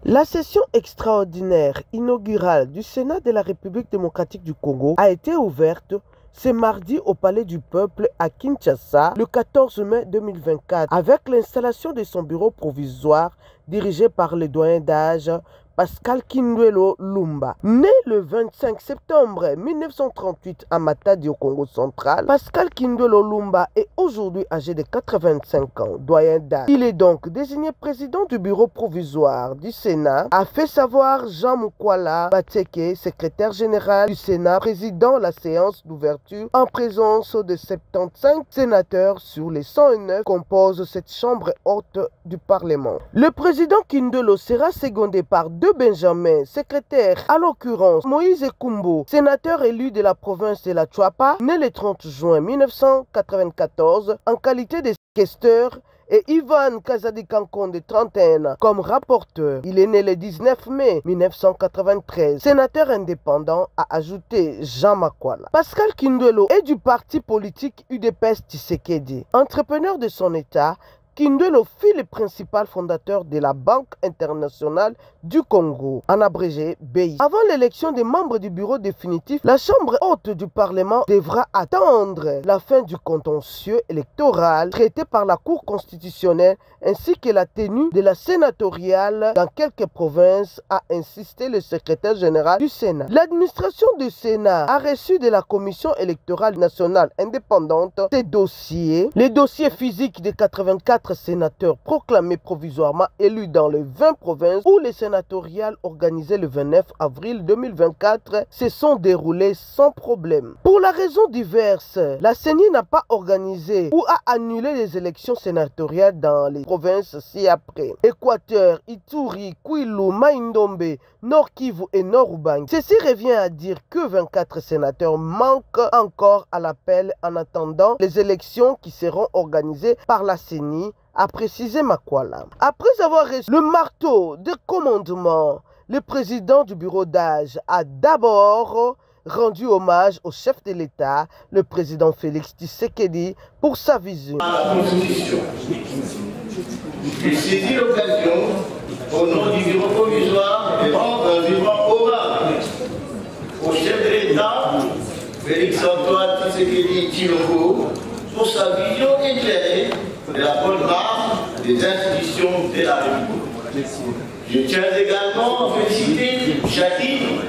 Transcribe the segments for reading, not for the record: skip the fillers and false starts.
La session extraordinaire inaugurale du Sénat de la République démocratique du Congo a été ouverte ce mardi au Palais du Peuple à Kinshasa le 14 mai 2024 avec l'installation de son bureau provisoire dirigé par le doyen d'âge Pascal Kindwelo Lumba. Né le 25 septembre 1938 à Matadi au Congo central, Pascal Kindwelo Lumba est aujourd'hui âgé de 85 ans, doyen d'âge. Il est donc désigné président du bureau provisoire du Sénat, a fait savoir Jean Mukwala Bateke, secrétaire général du Sénat, président la séance d'ouverture en présence de 75 sénateurs sur les 109 qui composent cette chambre haute du Parlement. Le président Kindwelo sera secondé par deux Benjamin, secrétaire, à l'occurrence Moïse Ekumbo, sénateur élu de la province de la Chuapa, né le 30 juin 1994 en qualité de questeur, et Ivan Kazadi Kankonde, 31 ans, comme rapporteur. Il est né le 19 mai 1993. Sénateur indépendant, a ajouté Jean Makwala. Pascal Kindwelo est du parti politique UDPS Tshisekedi. Entrepreneur de son état, Kindwelo fut le principal fondateur de la Banque internationale du Congo, en abrégé BI. Avant l'élection des membres du bureau définitif, la Chambre haute du Parlement devra attendre la fin du contentieux électoral traité par la Cour constitutionnelle ainsi que la tenue de la sénatoriale dans quelques provinces, a insisté le secrétaire général du Sénat. L'administration du Sénat a reçu de la Commission électorale nationale indépendante ces dossiers, les dossiers physiques de 84 sénateurs proclamés provisoirement élus dans les 20 provinces où les sénatoriales organisées le 29 avril 2024 se sont déroulées sans problème. Pour la raison diverse, la CENI n'a pas organisé ou a annulé les élections sénatoriales dans les provinces ci-après: Équateur, Ituri, Kwilu, Maïndombe, Nord Kivu et Nord Ubangi. Ceci revient à dire que 24 sénateurs manquent encore à l'appel en attendant les élections qui seront organisées par la CENI, a précisé Makwala. Après avoir reçu le marteau de commandement, le président du bureau d'âge a d'abord rendu hommage au chef de l'État, le président Félix Tshisekedi, pour sa vision. La Constitution. J'ai saisi l'occasion, au nom du bureau provisoire, de rendre un vivant hommage au chef de l'État, Félix Antoine Tshisekedi Tshilombo, pour sa vision éclairée de la bonne marche des institutions de la République. Je tiens également à féliciter chacune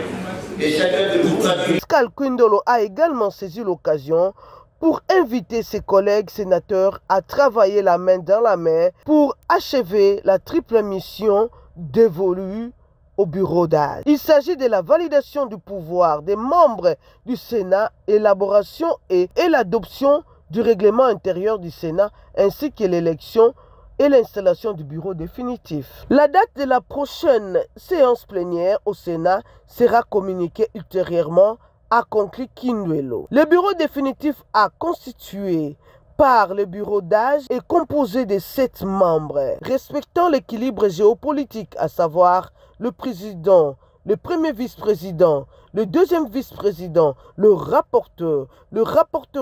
et chacun de vous. Pascal Kindwelo a également saisi l'occasion pour inviter ses collègues sénateurs à travailler la main dans la main pour achever la triple mission dévolue au bureau d'âge. Il s'agit de la validation du pouvoir des membres du Sénat, élaboration et l'adoption du règlement intérieur du Sénat, ainsi que l'élection et l'installation du bureau définitif. La date de la prochaine séance plénière au Sénat sera communiquée ultérieurement, a conclu Kindwelo. Le bureau définitif a constitué par le bureau d'âge est composé de 7 membres, respectant l'équilibre géopolitique, à savoir le président, le premier vice-président, le deuxième vice-président, le rapporteur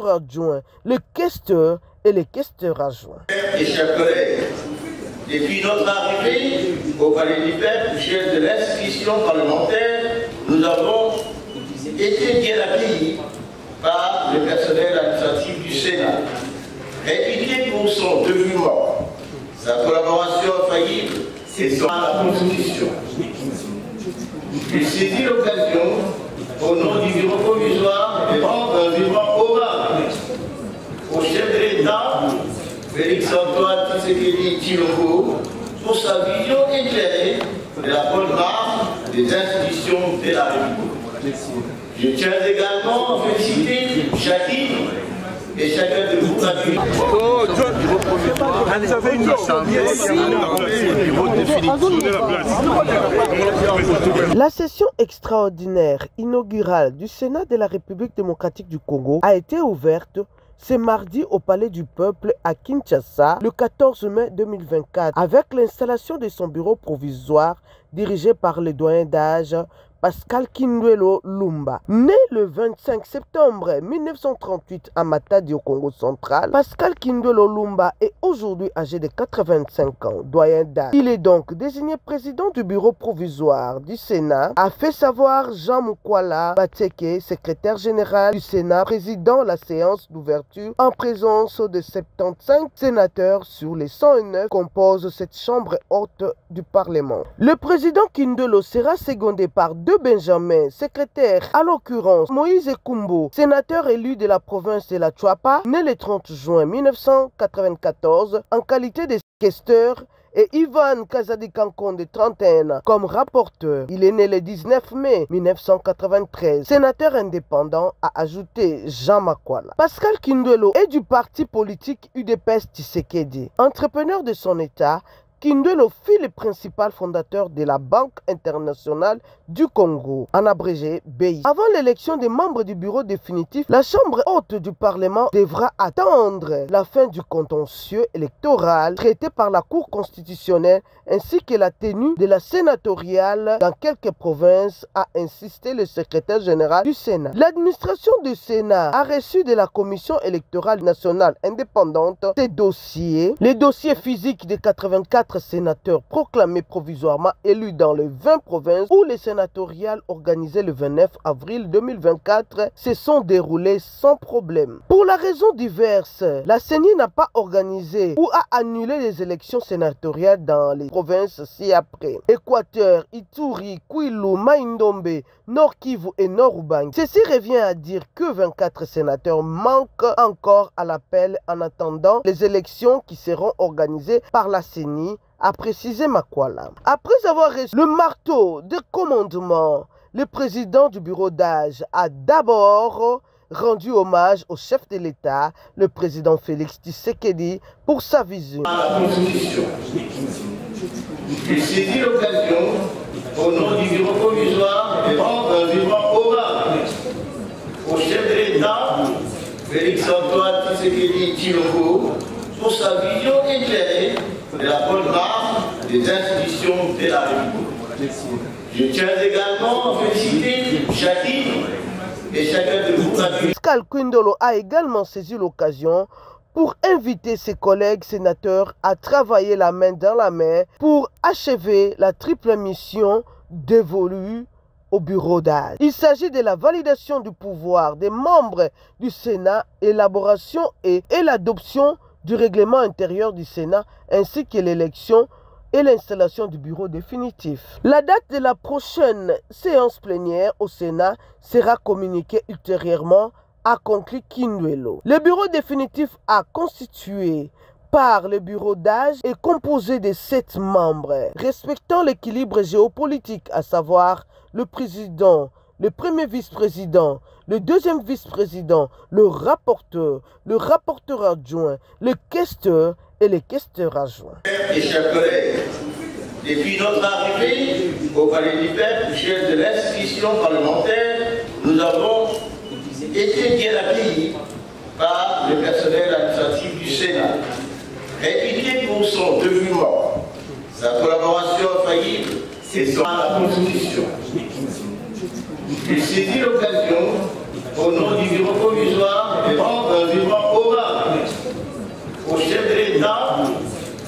adjoint, le questeur et les questeurs adjoints. Et chers collègues, depuis notre arrivée au Palais du Peuple, chef de l'institution parlementaire, nous avons été bien accueillis par le personnel administratif du Sénat, réputé pour son dévouement, sa collaboration infaillible et son la Constitution. J'ai saisi l'occasion, au nom du bureau provisoire, de rendre un vivant hommage au chef de l'État, Félix Antoine Tshisekedi Tshilombo, pour sa vision éclairée de la bonne marche des institutions de la République. Je tiens également à féliciter chacune et chacun de vous. La session extraordinaire inaugurale du Sénat de la République démocratique du Congo a été ouverte ce mardi au Palais du Peuple à Kinshasa le 14 mai 2024 avec l'installation de son bureau provisoire dirigé par le doyen d'âge Pascal Kindwelo Lumba. Né le 25 septembre 1938 à Matadi au Congo central, Pascal Kindwelo Lumba est aujourd'hui âgé de 85 ans, doyen d'âge. Il est donc désigné président du bureau provisoire du Sénat, a fait savoir Jean Mukwala Bateke, secrétaire général du Sénat, président la séance d'ouverture en présence de 75 sénateurs sur les 109 composent cette chambre haute du Parlement. Le président Kindwelo sera secondé par deux Benjamin, secrétaires, à l'occurrence Moïse Ekumbo, sénateur élu de la province de la Chuapa, né le 30 juin 1994 en qualité de questeur, et Ivan Kazadi-Kankon de 31 ans comme rapporteur. Il est né le 19 mai 1993. Sénateur indépendant, a ajouté Jean Mukwala. Pascal Kindwelo est du parti politique UDPS Tshisekedi. Entrepreneur de son état, Kindwelo fut le principal fondateur de la Banque internationale du Congo, en abrégé BI. Avant l'élection des membres du bureau définitif, la Chambre haute du Parlement devra attendre la fin du contentieux électoral traité par la Cour constitutionnelle ainsi que la tenue de la sénatoriale dans quelques provinces, a insisté le secrétaire général du Sénat. L'administration du Sénat a reçu de la Commission électorale nationale indépendante ces dossiers, les dossiers physiques de 84 sénateurs proclamés provisoirement élus dans les 20 provinces où les sénatoriales organisées le 29 avril 2024 se sont déroulées sans problème. Pour la raison diverse, la CENI n'a pas organisé ou a annulé les élections sénatoriales dans les provinces ci-après: Équateur, Ituri, Kwilu, Maïndombe, Nord Kivu et Nord Ubangi. Ceci revient à dire que 24 sénateurs manquent encore à l'appel en attendant les élections qui seront organisées par la CENI, a précisé Mukwala. Après avoir reçu le marteau de commandement, le président du bureau d'âge a d'abord rendu hommage au chef de l'État, le président Félix Tshisekedi, pour sa vision. À la Constitution, il saisit l'occasion, au nom du bureau provisoire, de rendre un vivant hommage au chef de l'État, Félix Antoine Tshisekedi Tshilombo, pour sa vision éclairée de la bonne marche des institutions de la République. Je tiens également à féliciter chacune et chacun de vous. Pascal Kindwelo a également saisi l'occasion pour inviter ses collègues sénateurs à travailler la main dans la main pour achever la triple mission dévolue au bureau d'âge. Il s'agit de la validation du pouvoir des membres du Sénat, élaboration et l'adoption du règlement intérieur du Sénat, ainsi que l'élection et l'installation du bureau définitif. La date de la prochaine séance plénière au Sénat sera communiquée ultérieurement, a conclu Kindwelo. Le bureau définitif a constitué par le bureau d'âge est composé de 7 membres, respectant l'équilibre géopolitique, à savoir le président, le premier vice-président, le deuxième vice-président, le rapporteur adjoint, le questeur et les questeurs adjoints. Et chers collègues, depuis notre arrivée au Palais du Peuple, chef de l'institution parlementaire, nous avons été bien accueillis par le personnel administratif du Sénat, réputé pour son dévouement, sa collaboration infaillible et son à la Constitution. Il saisit l'occasion, au nom du bureau provisoire, de rendre un vivant hommage au chef de l'État,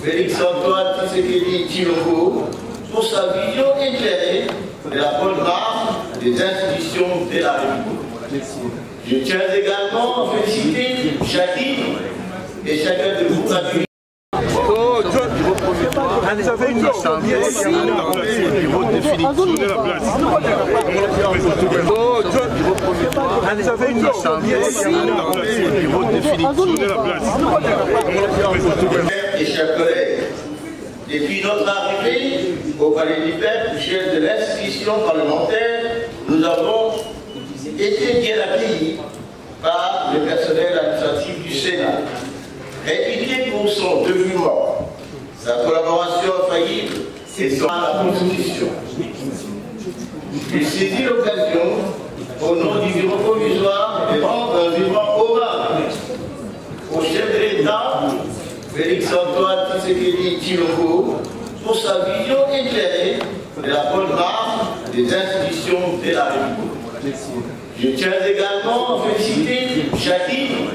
Félix Antoine Tshisekedi Tshilombo, pour sa vision éclairée de la bonne marche des institutions de la République. Je tiens également à féliciter chacune et chacun de vous. Vous avez une assemblée bureau définitif. Vous avez une assemblée bureau définitif. Et chers collègues, depuis notre arrivée au Palais du Peuple, chef de l'institution parlementaire, nous avons été bien accueillis par le personnel administratif du Sénat, réputé pour son dévouement, sa collaboration infaillible et son à la Constitution. Il saisit l'occasion, au nom du bureau provisoire, de rendre un vivant hommage au chef de l'État, Félix Antoine Tshisekedi Tshilombo, pour sa vision éclairée de la bonne marche des institutions de la République. Je tiens également à féliciter chacune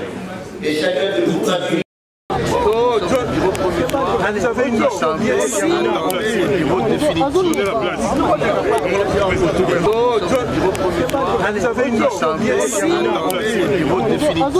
et chacun de vous accueillis. Vous avez une assemblée qui vote définitivement. Vous avez une assemblée qui vote définitivement.